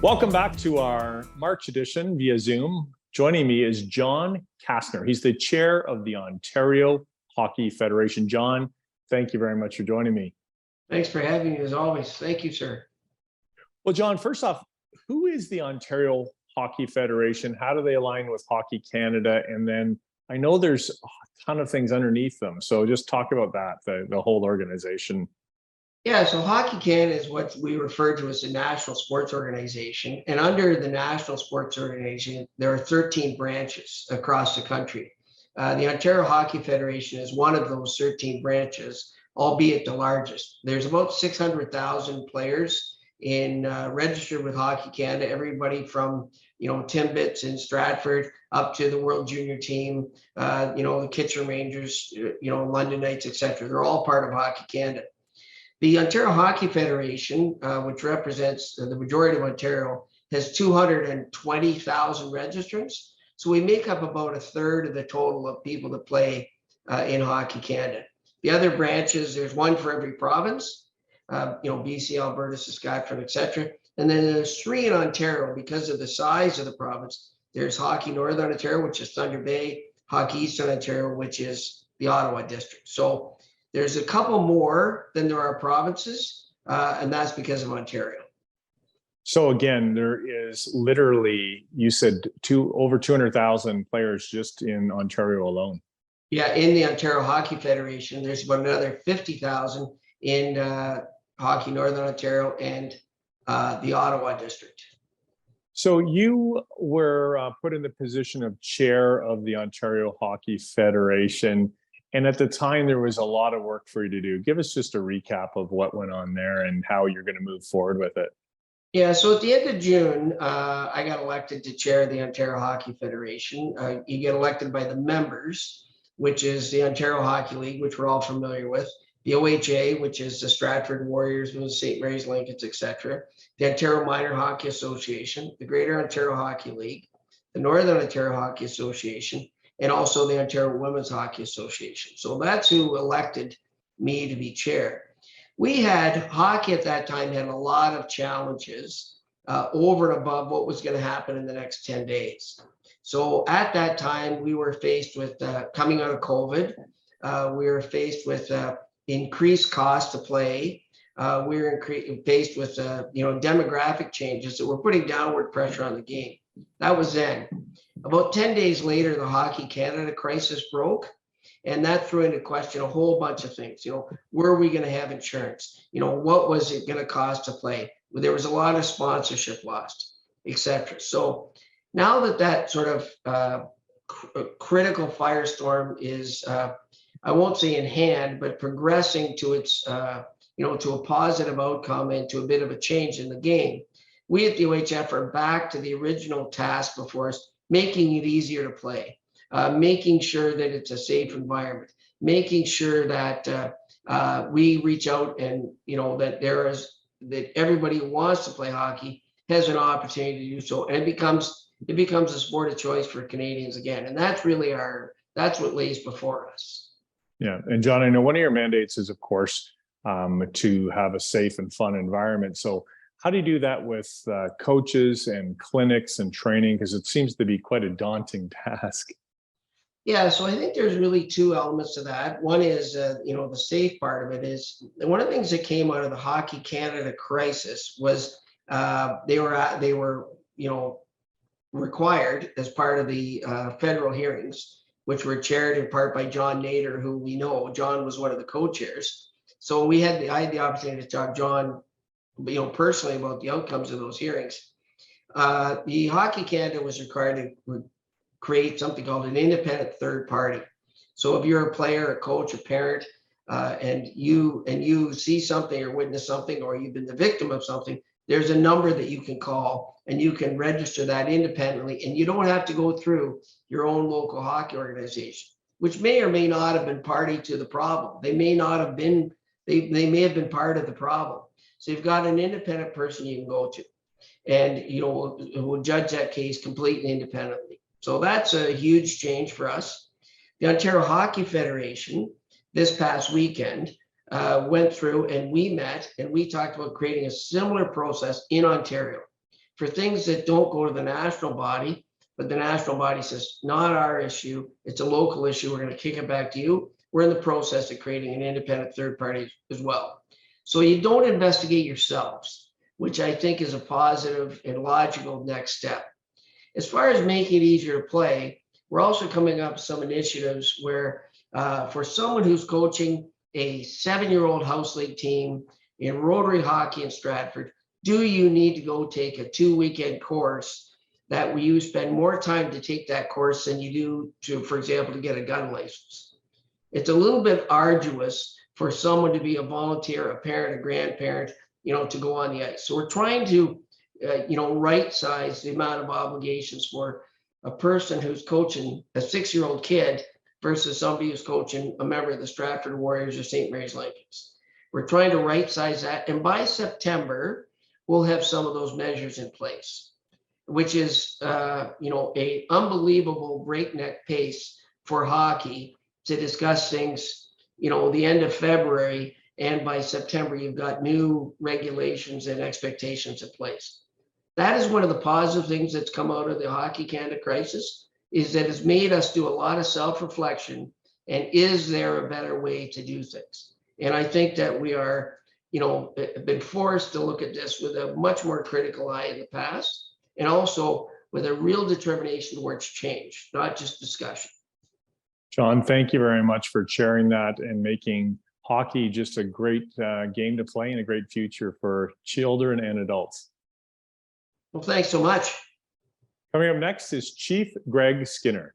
Welcome back to our March edition via Zoom. Joining me is John Kastner. He's the chair of the Ontario Hockey Federation. John, thank you very much for joining me. Thanks for having me as always. Thank you, sir. Well, John, first off, who is the Ontario Hockey Federation? How do they align with Hockey Canada? And then I know there's a ton of things underneath them. So just talk about that, the whole organization. Yeah, so Hockey Canada is what we refer to as the national sports organization. And under the national sports organization, there are 13 branches across the country. The Ontario Hockey Federation is one of those 13 branches, albeit the largest. There's about 600,000 players registered with Hockey Canada, everybody from Timbits in Stratford up to the World Junior Team, the Kitchener Rangers, London Knights, etc. They're all part of Hockey Canada. The Ontario Hockey Federation, which represents the majority of Ontario, has 220,000 registrants. So we make up about a third of the total of people that play in Hockey Canada. The other branches, there's one for every province, BC, Alberta, Saskatchewan, etc. And then there's three in Ontario because of the size of the province. There's Hockey Northern Ontario, which is Thunder Bay, Hockey Eastern Ontario, which is the Ottawa district. So there's a couple more than there are provinces, and that's because of Ontario. So again, there is literally, you said, over 200,000 players just in Ontario alone. Yeah, in the Ontario Hockey Federation, there's about another 50,000 in Hockey Northern Ontario and the Ottawa district. So you were put in the position of chair of the Ontario Hockey Federation. And at the time, there was a lot of work for you to do. Give us just a recap of what went on there and how you're going to move forward with it. Yeah, so at the end of June, I got elected to chair the Ontario Hockey Federation. You get elected by the members, which is the Ontario Hockey League, which we're all familiar with, the OHA, which is the Stratford Warriors, the St. Mary's Lincolns, etc., the Ontario Minor Hockey Association, the Greater Ontario Hockey League, the Northern Ontario Hockey Association, and also the Ontario Women's Hockey Association. So that's who elected me to be chair. Hockey at that time had a lot of challenges over and above what was going to happen in the next 10 days. So at that time, we were faced with coming out of COVID. We were faced with increased cost to play. We were faced with demographic changes that were putting downward pressure on the game. That was then. About 10 days later, the Hockey Canada crisis broke, and that threw into question a whole bunch of things. Were we going to have insurance? What was it going to cost to play? There was a lot of sponsorship lost, etc. So now that sort of critical firestorm is, I won't say in hand, but progressing to its, to a positive outcome and to a bit of a change in the game, we at the OHF are back to the original task before us, making it easier to play, making sure that it's a safe environment, making sure that we reach out and that everybody who wants to play hockey has an opportunity to do so, and it becomes a sport of choice for Canadians again, and that's really that's what lays before us. Yeah, and John, I know one of your mandates is, of course, to have a safe and fun environment. So how do you do that with coaches and clinics and training? Because it seems to be quite a daunting task. Yeah, so I think there's really two elements to that. One is, the safe part of it is, one of the things that came out of the Hockey Canada crisis was they were required as part of the federal hearings, which were chaired in part by John Nader, who we know. John was one of the co-chairs. So I had the opportunity to talk to John personally about the outcomes of those hearings. The Hockey Canada was required to create something called an independent third party. So if you're a player, a coach, a parent, and you see something or witness something, or you've been the victim of something, there's a number that you can call and you can register that independently, and you don't have to go through your own local hockey organization, which may or may not have been party to the problem. They may not have been, they may have been part of the problem. So you've got an independent person you can go to, and will judge that case completely independently. So that's a huge change for us. The Ontario Hockey Federation this past weekend went through, and we met and we talked about creating a similar process in Ontario for things that don't go to the national body, but the national body says, not our issue, it's a local issue, we're going to kick it back to you. We're in the process of creating an independent third party as well. So you don't investigate yourselves, which I think is a positive and logical next step. As far as making it easier to play, we're also coming up with some initiatives where for someone who's coaching a 7-year-old house league team in Rotary hockey in Stratford, do you need to go take a 2-weekend course that you spend more time to take that course than you do to, for example, to get a gun license? It's a little bit arduous for someone to be a volunteer, a parent, a grandparent, to go on the ice. So we're trying to, right size the amount of obligations for a person who's coaching a 6-year-old kid versus somebody who's coaching a member of the Stratford Warriors or St. Mary's Lincolns. We're trying to right size that. And by September, we'll have some of those measures in place, which is, a unbelievable breakneck pace for hockey to discuss things, the end of February, and by September, you've got new regulations and expectations in place. That is one of the positive things that's come out of the Hockey Canada crisis, is that it's made us do a lot of self-reflection, and is there a better way to do things? And I think that we are, been forced to look at this with a much more critical eye in the past, and also with a real determination towards change, not just discussion. John, thank you very much for sharing that and making hockey just a great game to play and a great future for children and adults. Well, thanks so much. Coming up next is Chief Greg Skinner.